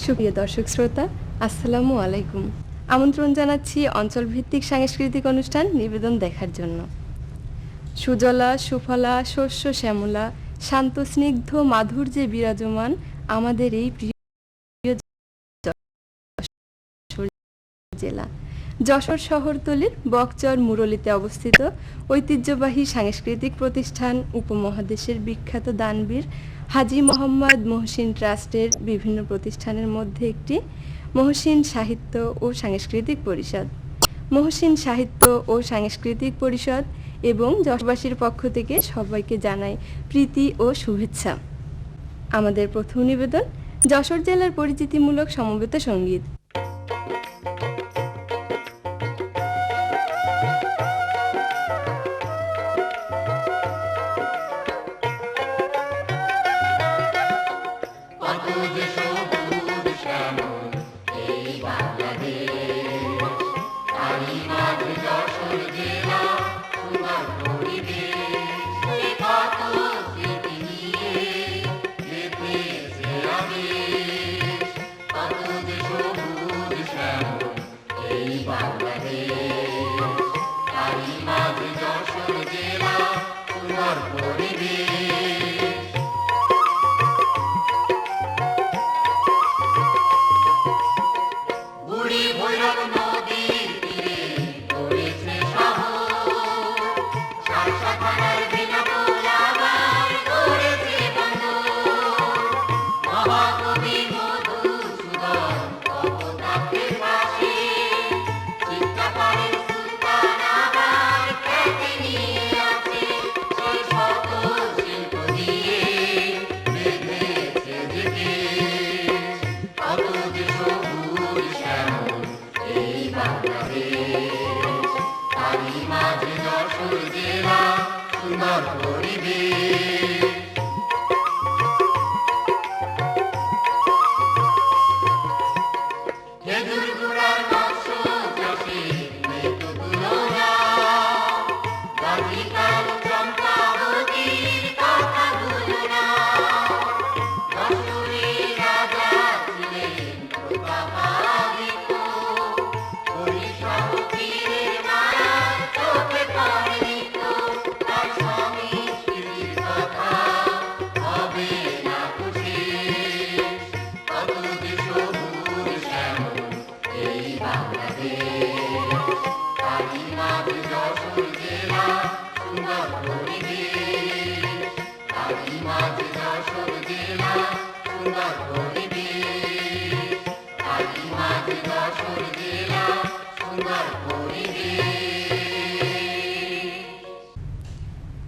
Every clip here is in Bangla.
সুপ্রিয় দর্শক শ্রোতা, আসসালামু আলাইকুম। আমন্ত্রণ জানাচ্ছি অঞ্চলভিত্তিক সাংস্কৃতিক অনুষ্ঠান নিবেদন দেখার জন্য। সুজলা সুফলা শস্য শ্যামলা শান্ত স্নিগ্ধ মাধুর্যে বিরাজমান আমাদের এই প্রিয় যশোর জেলা। যশোর শহরতলির বকচর মুরলীতে অবস্থিত ঐতিহ্যবাহী সাংস্কৃতিক প্রতিষ্ঠান উপমহাদেশের বিখ্যাত দানবীর হাজী মোহাম্মদ মহসিন ট্রাস্টের বিভিন্ন প্রতিষ্ঠানের মধ্যে একটি মহসিন সাহিত্য ও সাংস্কৃতিক পরিষদ। মহসিন সাহিত্য ও সাংস্কৃতিক পরিষদ এবং যশোরবাসীর পক্ষ থেকে সবাইকে জানাই প্রীতি ও শুভেচ্ছা। আমাদের প্রথম নিবেদন যশোর জেলার পরিচিতিমূলক সমবেত সঙ্গীত।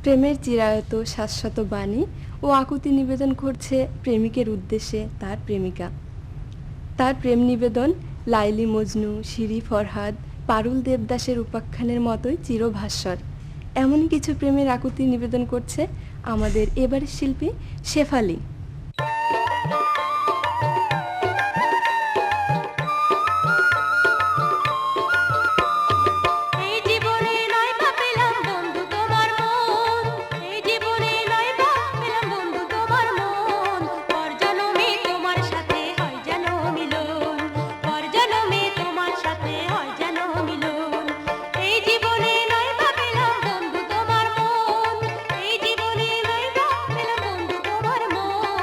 প্রেমের চিরায়ত শাশ্বত বাণী ও আকুতি নিবেদন করছে প্রেমিকের উদ্দেশ্যে তার প্রেমিকা। তার প্রেম নিবেদন লাইলি মজনু, শিরি ফরহাদ, পারুল দেবদাসের উপাখ্যানের মতোই চিরভাস্বর। এমন কিছু প্রেমের আকুতি নিবেদন করছে আমাদের এবারের শিল্পী শেফালি। জীবনে নয় বা পেলাম বন্ধু তোমার মন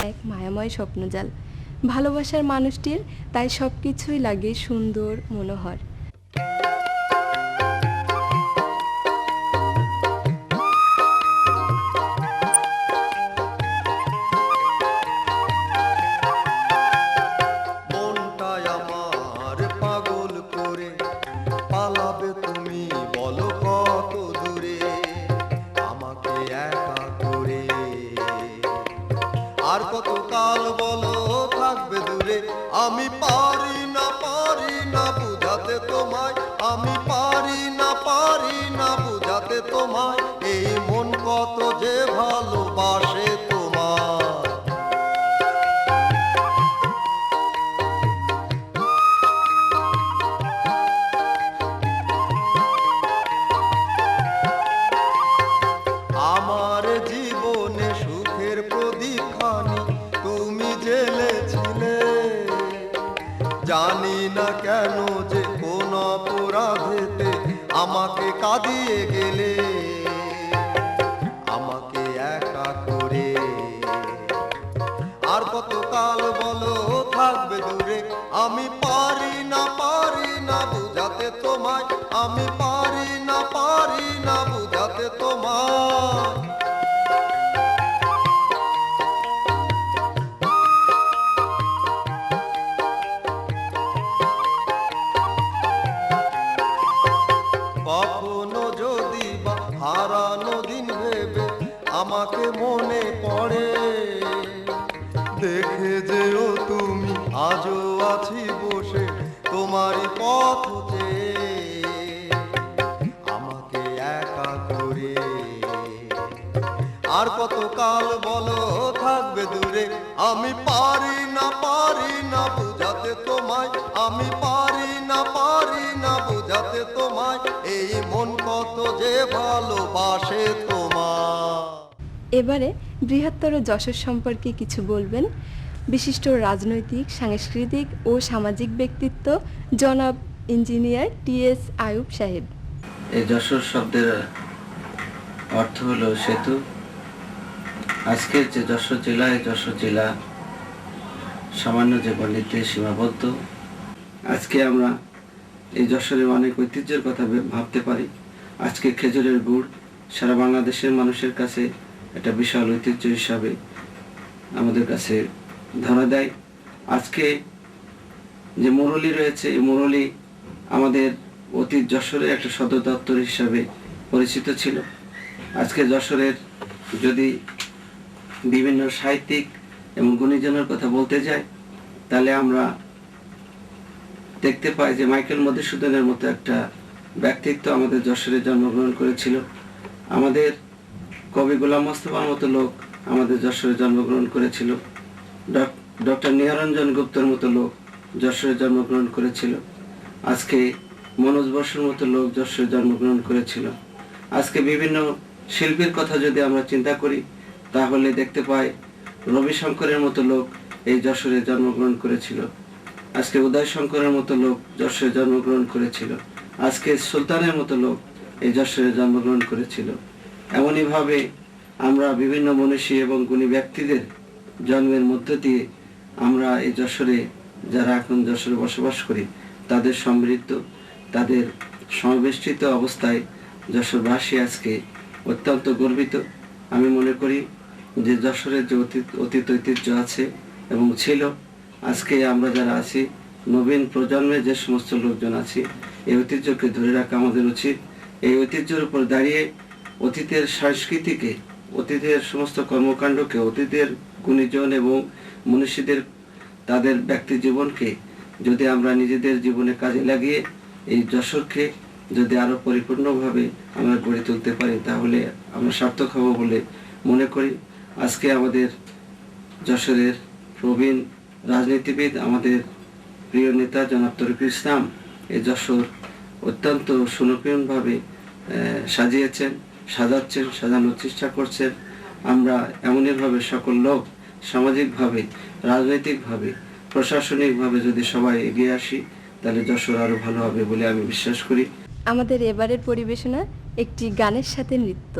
এক মায়াময় স্বপ্নজাল। ভালোবাসার মানুষটির তাই সব কিছুই লাগে সুন্দর, মনোহর। মনটায় আমার পাগল করে পালাবে তুমি বলো কত দূরে আমাকে একা করে আর কত কাল বলো থাকবে দূরে আমি পারি না বুঝাতে তোমায় আমি পারি না বুঝাতে তোমায় এই মন কত যে ভালোবাসে তোমায় আমার জীবনে সুখের প্রদীপখানি তুমি জ্বেলেছিলে জানি না কেন যে কোন অপরাধেতে আমাকে কাঁদিয়ে গেলে আমাকে একা করে আর কত কাল বলো থাকবে দূরে আমি পারি না বুঝাতে তোমায় আমি পারি না বুঝাতে তোমায় কখনো যদি বা হারানো দিন ভেবে আমাকে মনে পড়ে দেখে যেও তুমি আজও আছি বসে তোমারই পথ চেয়ে আমাকে একা করে আর কত কাল বলো থাকবে দূরে আমি পারি না বুঝাতে তোমায় আমি পারি না বুঝাতে তোমায় এই মন কত যে ভালোবাসে তোমায়। এবারে বৃহত্তর যশোর সম্পর্কে কিছু বলবেন বিশিষ্ট রাজনৈতিক, সাংস্কৃতিক ও সামাজিক ব্যক্তিত্ব জনাব ইঞ্জিনিয়ার টি.এস. আইয়ুব সাহেব। এই যশোর শব্দের অর্থ হলো সেতু। আজকের যে যশোর জেলা সামান্য যে গণ্ডিতে সীমাবদ্ধ। আজকে আমরা এই যশোরের অনেক ঐতিহ্যের কথা ভাবতে পারি। আজকে খেজুরের গুড় সারা বাংলাদেশের মানুষের কাছে একটা বিশাল ঐতিহ্য হিসাবে আমাদের কাছে ধরা দেয়। আজকে যে মুরলী রয়েছে এই মুরলী আমাদের অতীত যশোরের একটা সদর দপ্তর হিসাবে পরিচিত ছিল। আজকে যশোরের যদি বিভিন্ন সাহিত্যিক এবং গুণীজনের কথা বলতে যাই তাহলে আমরা দেখতে পাই যে মাইকেল মধুসূদনের মতো একটা ব্যক্তিত্ব আমাদের যশোরে জন্মগ্রহণ করেছিল। আমাদের কবি গোলাম মোস্তফার মতো লোক আমাদের যশোরে জন্মগ্রহণ করেছিল। ডক্টর নিহারঞ্জন গুপ্তর মতো লোক যশোরে জন্মগ্রহণ করেছিল। আজকে মনোজ বসুর মতো লোক যশোরে জন্মগ্রহণ করেছিল। আজকে বিভিন্ন শিল্পীর কথা যদি আমরা চিন্তা করি তাহলে দেখতে পাই রবি শঙ্করের মতো লোক এই যশোরে জন্মগ্রহণ করেছিল। আজকে উদয় শঙ্করের মতো লোক যশোরে জন্মগ্রহণ করেছিল। আজকে সুলতানের মতো লোক এই যশোরে জন্মগ্রহণ করেছিল। এমনইভাবে আমরা বিভিন্ন মনীষী এবং গুণী ব্যক্তিদের জন্মের মধ্য দিয়ে আমরা এই যশোরে যারা এখন যশোরে বসবাস করি তাদের সমৃদ্ধ, তাদের সমাবেষ্টিত অবস্থায় যশোরবাসী আজকে অত্যন্ত গর্বিত। আমি মনে করি যে যশোরের যে অতীত ঐতিহ্য আছে এবং ছিল, আজকে আমরা যারা আছি নবীন প্রজন্মের যে সমস্ত লোকজন আছি এই ঐতিহ্যকে ধরে রাখা আমাদের উচিত। এই ঐতিহ্যের উপর দাঁড়িয়ে অতীতের সংস্কৃতিকে, অতীতের সমস্ত কর্মকাণ্ডকে, অতীতের গুণীজন এবং মনীষীদের তাদের ব্যক্তি জীবনকে যদি আমরা নিজেদের জীবনে কাজে লাগিয়ে এই যশোরকে যদি আরো পরিপূর্ণভাবে আমরা গড়ে তুলতে পারি তাহলে আমরা সার্থক হব বলে মনে করি। আজকে আমাদের যশোরের প্রবীণ রাজনীতিবিদ, আমাদের প্রিয় নেতা জনাব তরিকুল ইসলাম এই যশোর অত্যন্ত সুনিপুণভাবে সাজিয়েছেন, সাজানোর চেষ্টা করছেন। আমরা এমনইভাবে সকল লোক সামাজিকভাবে, রাজনৈতিকভাবে, প্রশাসনিকভাবে যদি সবাই এগিয়ে আসি তাহলে যশোর আরো ভালো হবে বলে আমি বিশ্বাস করি। আমাদের এবারের পরিবেশনা একটি গানের সাথে নৃত্য।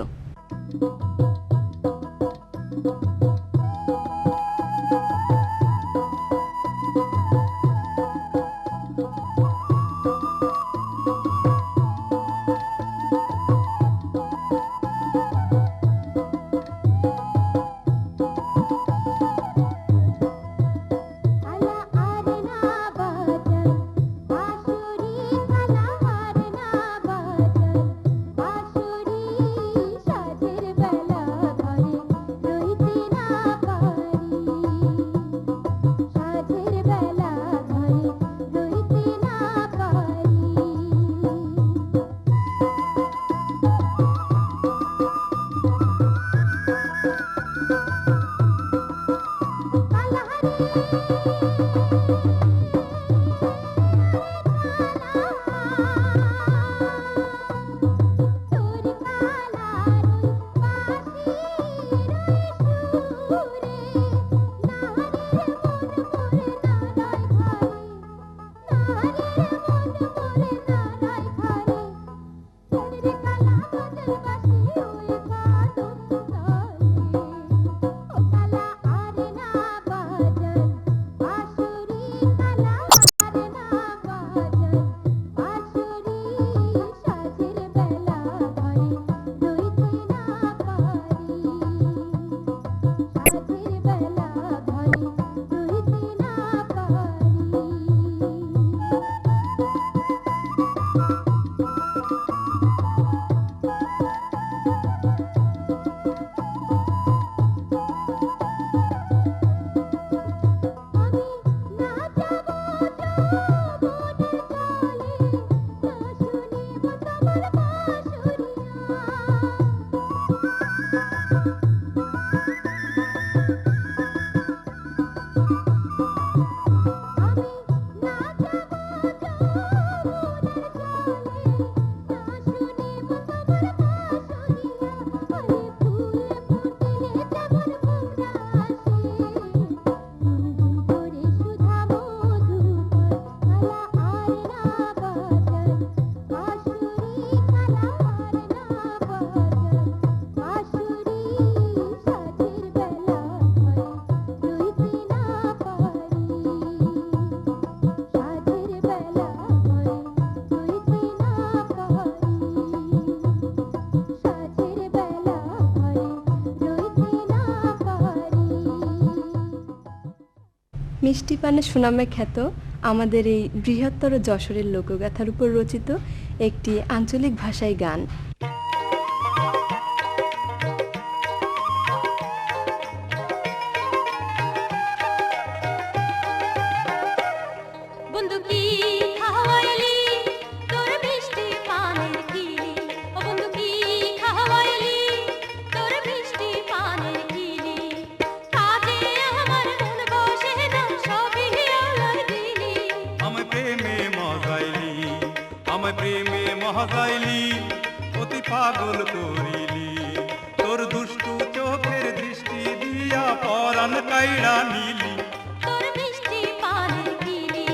মিষ্টি পানে সুনামে খ্যাত আমাদের এই বৃহত্তর যশোরের লোকগাথার উপর রচিত একটি আঞ্চলিক ভাষায় গান। মহাগাইলি অতি পাগল করিলি তোর দুষ্টু চোখের দৃষ্টি দিয়া পরাণ কাইড়া নিলি তোর মিষ্টি পানের কিলি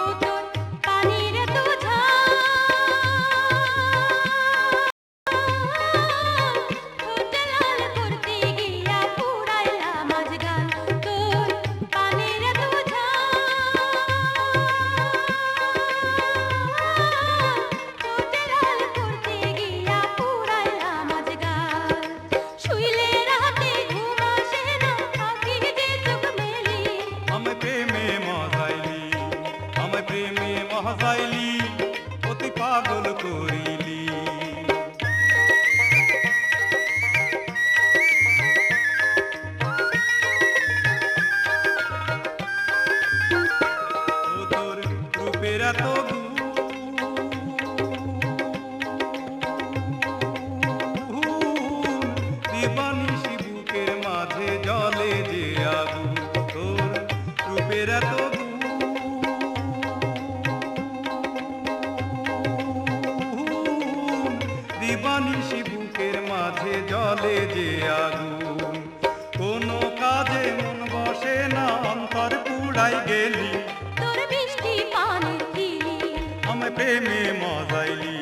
ও তোর পানির তুঝা মহাগাইলি অতি পাগল করিলি ও তোর রূপের এত দিবানিশি বুকের মাঝে জলে যে আগুন তোর রূপের এত দিবানিশি বুকের মাঝে জলে যে আগুন কোনো কাজে মন বসে না অন্তর পুড়াই গেলি তোর মিষ্টি পানের কিলি আমায় প্রেমে মজাইলি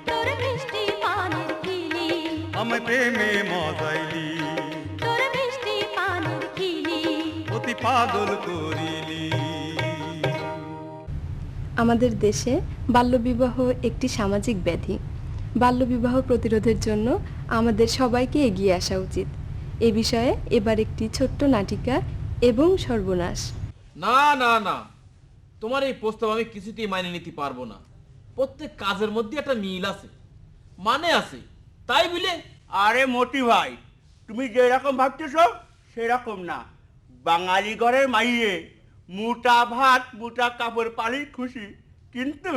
তোর মিষ্টি পানের কিলি আমায় প্রেমে মজাইলি তোর মিষ্টি পানের কিলি অতি পাগল করিলি। আমাদের দেশে বাল্যবিবাহ একটি সামাজিক ব্যাধি। বাল্যবিবাহ প্রতিরোধের জন্য আমাদের সবাইকে এগিয়ে আসা উচিত। এ বিষয়ে এবার একটি ছোট্ট নাটিকা এবং সর্বনাশ। না না না, তোমার এই প্রস্তাব আমি কিছুতেই মাইনে নিতে পারবো না। প্রত্যেক কাজের মধ্যে একটা মিল আছে, মানে আছে, তাই বলে। আরে মোটি ভাই, তুমি যেরকম ভাবতেছো সেরকম না। বাঙালি ঘরের মাইয়ে মোটা ভাত মোটা কাপড় পালি খুশি, কিন্তু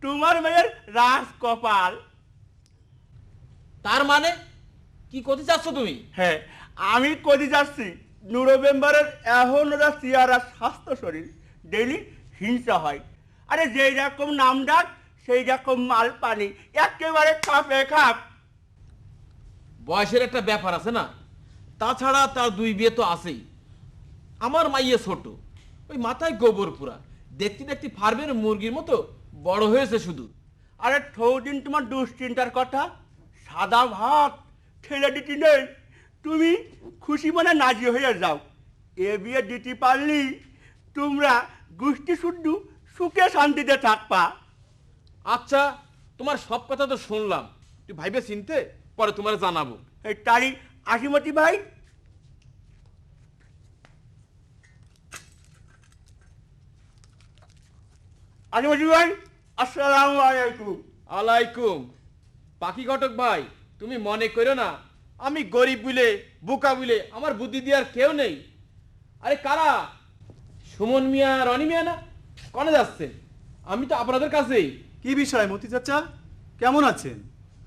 তোমার মেয়ের রাজ কপাল। তার মানে কি করতে চাচ্ছ তুমি? হ্যাঁ, আমি কদি যাচ্ছি নভেম্বরের এখন ওরা চেয়ারা স্বাস্থ্য শরীর ডেইলি হিংসা হয়। আরে যেই রকম নাম ডাক সেই রকম মাল পানি, একেবারে খাপে খাপ। বয়সের একটা ব্যাপার আছে না, তাছাড়া তার 2 বিয়ে তো আছেই। আমার মাইয়ে ছোট, ওই মাথায় গোবর পুরা, দেখতে দেখতে ফার্মের মুরগির মতো বড় হয়েছে শুধু। আরে থৌদিন তোমার দুশ্চিন্তার কথা, সাদা ভাত ঠেলে দিতে নেই, তুমি খুশি মনে নাজি হয়ে যাও। এ বিয়ে দিতে পারলি তোমরা গোষ্ঠী শুদ্ধ সুখে শান্তিতে থাকবা। আচ্ছা, তোমার সব কথা তো শুনলাম, তুই ভাইবে চিনতে পরে তোমার জানাবো। এই তারি আশিমতি ভাই, আশিমতি ভাই, আসসালামু আলাইকুম। আলাইকুম। পাখি ঘটক ভাই, তুমি মনে করো না আমি গরিব বলে বোকা বলে আমার বুদ্ধি দেওয়ার কেউ নেই। আরে কারা? সুমন মিয়া, রনি মিয়া না? কনে যাচ্ছেন? আমি তো আপনাদের কাছেই। কি বিষয় মতি চাচা, কেমন আছেন?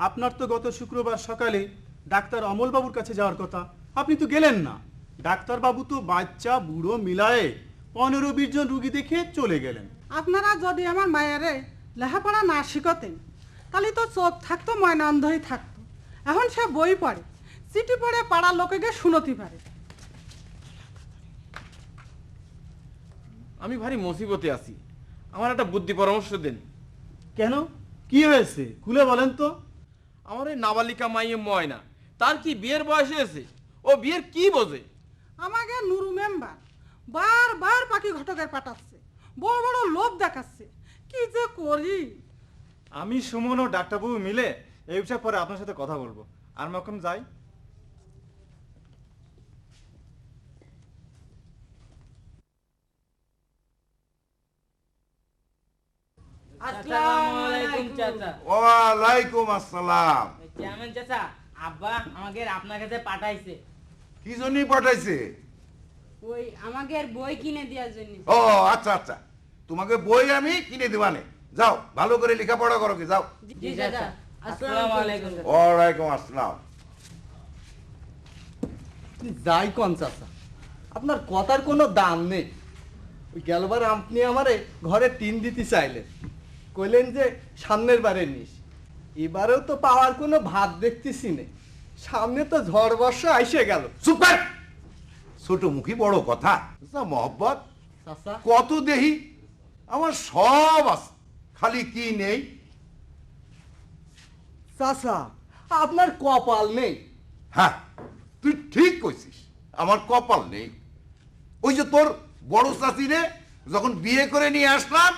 আপনার তো গত শুক্রবার সকালে ডাক্তার অমলবাবুর কাছে যাওয়ার কথা, আপনি তো গেলেন না। ডাক্তারবাবু তো বাচ্চা বুড়ো মিলায়ে 15-20 জন রুগী দেখে চলে গেলেন। আপনারা যদি আমার মায়েরে লেখাপড়া না শিখতেন তাহলে তো চোখ থাকতো ময়না অন্ধই থাকতো। এখন সে বই পড়ে, চিঠি পড়ে পাড়ার লোকেকে শুনতে পারে। আমি ভারী মুসিবতে আছি, আমার একটা বুদ্ধি পরামর্শ দেন। কেন, কি হয়েছে খুলে বলেন তো। আমার ওই নাবালিকা মাইয়ে ময়না, তার কি বিয়ের বয়স হয়েছে? ও বিয়ের কি বোঝে? আমাকে নুরু মেম্বার বারবার পাখি ঘটকের পাঠাচ্ছে, বড় বড় লোভ দেখাচ্ছে, কি যে করি। আমি সুমন ও ডাক্তারবাবু মিলে এই বিষয়ে পরে আপনার সাথে কথা বলবো। আর আমি এখন যাই। আসসালামু আলাইকুম চাচা। ওয়ালাইকুম আসসালাম। চেয়ারম্যান চাচা, আব্বা আমাকে আপনার কাছে পাঠাইছে। কি জন্য পাঠাইছে? ওই আমাকে বই কিনে দেওয়ার জন্য। ও আচ্ছা আচ্ছা, তোমাকে বই আমি কিনে দিবানে। যাও ভালো করে লেখাপড়া করো, কি যাও। জি চাচা। আসসালামু আলাইকুম। ওয়ালাইকুম আসসালাম। যাই কোন চাচা, আপনার কথার কোনো দাম নেই। ওই গেলবার আপনি আমারে ঘরে টিন দিতে চাইলেন, কইলেন যে সামনের বারে নিস। এবারেও তো পাওয়ার কোনো ভাত দেখতেছি নে, সামনে তো ঝড় বর্ষা আইসে গেল। চুপ কর, ছোট মুখী বড় কথা। মহব্বত চাচা, কত দেহি, আমার সব আছে, খালি কি নেই। চাচা আপনার কপাল নেই। হ্যাঁ, তুই ঠিক কইছিস, আমার কপাল নেই। ওই যে তোর বড় চাচিরে যখন বিয়ে করে নিয়ে আসলাম,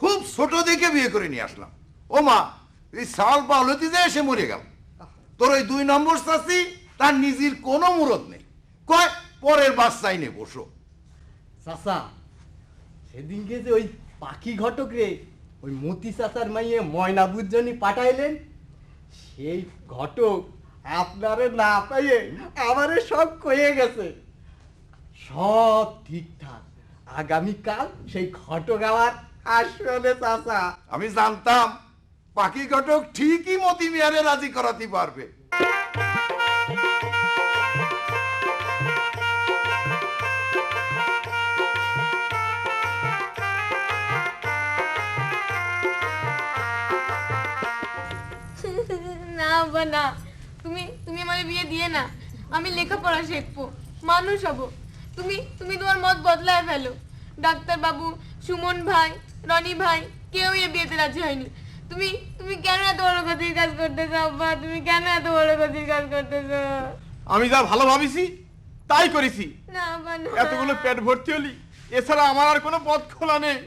খুব ছোট দেখে বিয়ে করে নিয়ে আসলাম। ও মা, এই সাল পাউলতি যে এসে মরে গেল। তোর ওই 2 নম্বর চাচি, তার নিজের কোনো মুরত নেই, কয় পরের বাচ্চাই নে বসো। চাচা সেদিনকে যে ওই পাখি ঘটক রে ওই মতি চাচার মাইয়ে ময়না বুঝজনি পাঠাইলেন, সেই ঘটক আপনারে না পাইয়ে আমারে সব কয়ে গেছে। সব ঠিকঠাক, আগামীকাল সেই ঘটক আবার আসবে চাচা। আমি জানতাম পাখি ঘটক ঠিকই মতি মিয়ারে রাজি করাতে পারবে। না আব্বা না, তুমি তুমি আমার বিয়ে দিয়ে না, আমি লেখাপড়া শিখবো, মানুষ হব। তুমি তুমি তোমার মত বদলায় ফেলো। ডাক্তার বাবু, সুমন ভাই, রনি ভাই কেউ এ বিয়েতে রাজি হয়নি। তুমি তুমি কেন এত বড় ক্ষতির কাজ করতেছো আব্বা? তুমি কেন এত বড় ক্ষতির কাজ করতেছো? আমি যা ভালো ভাবিছি তাই করেছি। না আব্বা না। এতগুলো পেট ভর্তি হলি, এছাড়া আমার আর কোনো পথ খোলা নেই।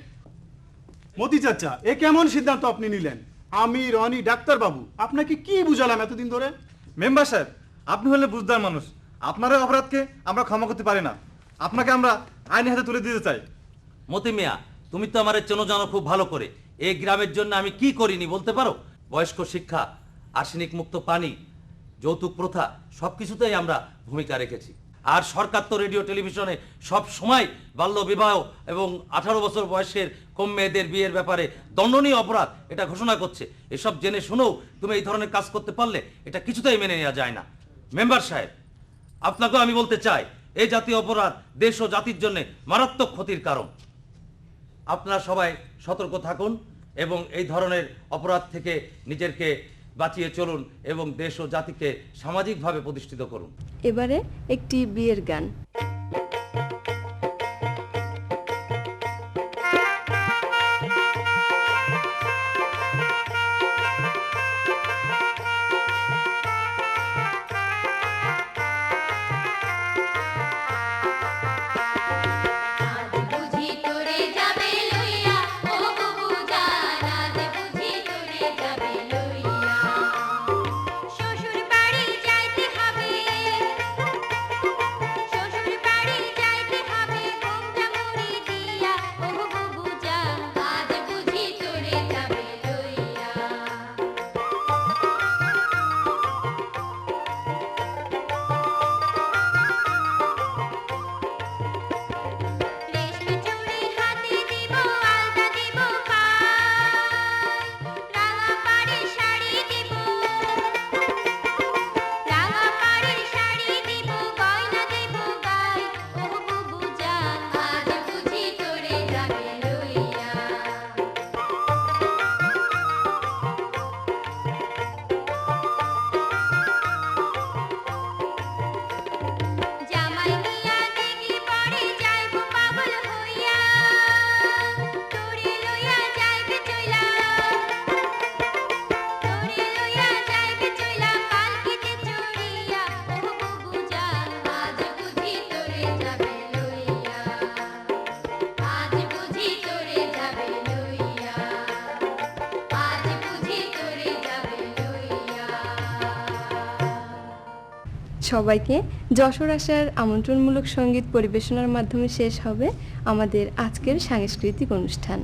মতি চাচা, এ কেমন সিদ্ধান্ত আপনি নিলেন? আমি রনি ডাক্তারবাবু আপনাকে কি বুঝালাম এতদিন ধরে? মেম্বার সাহেব, আপনি হলে বুঝদার মানুষ, আপনার এই অপরাধকে আমরা ক্ষমা করতে পারি না। আপনাকে আমরা আইনের হাতে তুলে দিতে চাই। মতি মিয়া, তুমি তো আমার চেনো জানো খুব ভালো করে। এই গ্রামের জন্য আমি কি করিনি বলতে পারো? বয়স্ক শিক্ষা, আর্সেনিক মুক্ত পানি, যৌতুক প্রথা, সবকিছুতেই আমরা ভূমিকা রেখেছি। আর সরকার তো রেডিও টেলিভিশনে সব সময় বাল্য বিবাহ এবং 18 বছর বয়সের কম মেয়েদের বিয়ের ব্যাপারে দণ্ডনীয় অপরাধ এটা ঘোষণা করছে। এসব জেনে শুনেও তুমি এই ধরনের কাজ করতে পারলে এটা কিছুতেই মেনে নেওয়া যায় না। মেম্বার সাহেব, আপনাকেও আমি বলতে চাই, এই জাতীয় অপরাধ দেশ ও জাতির জন্য মারাত্মক ক্ষতির কারণ। আপনারা সবাই সতর্ক থাকুন এবং এই ধরনের অপরাধ থেকে নিজেকে বাঁচিয়ে চলুন এবং দেশ ও জাতিকে সামাজিকভাবে প্রতিষ্ঠিত করুন। এবারে একটি বিয়ের গান। সবাইকে যশোর আসার আমন্ত্রণমূলক সঙ্গীত পরিবেশনার মাধ্যমে শেষ হবে আমাদের আজকের সাংস্কৃতিক অনুষ্ঠান।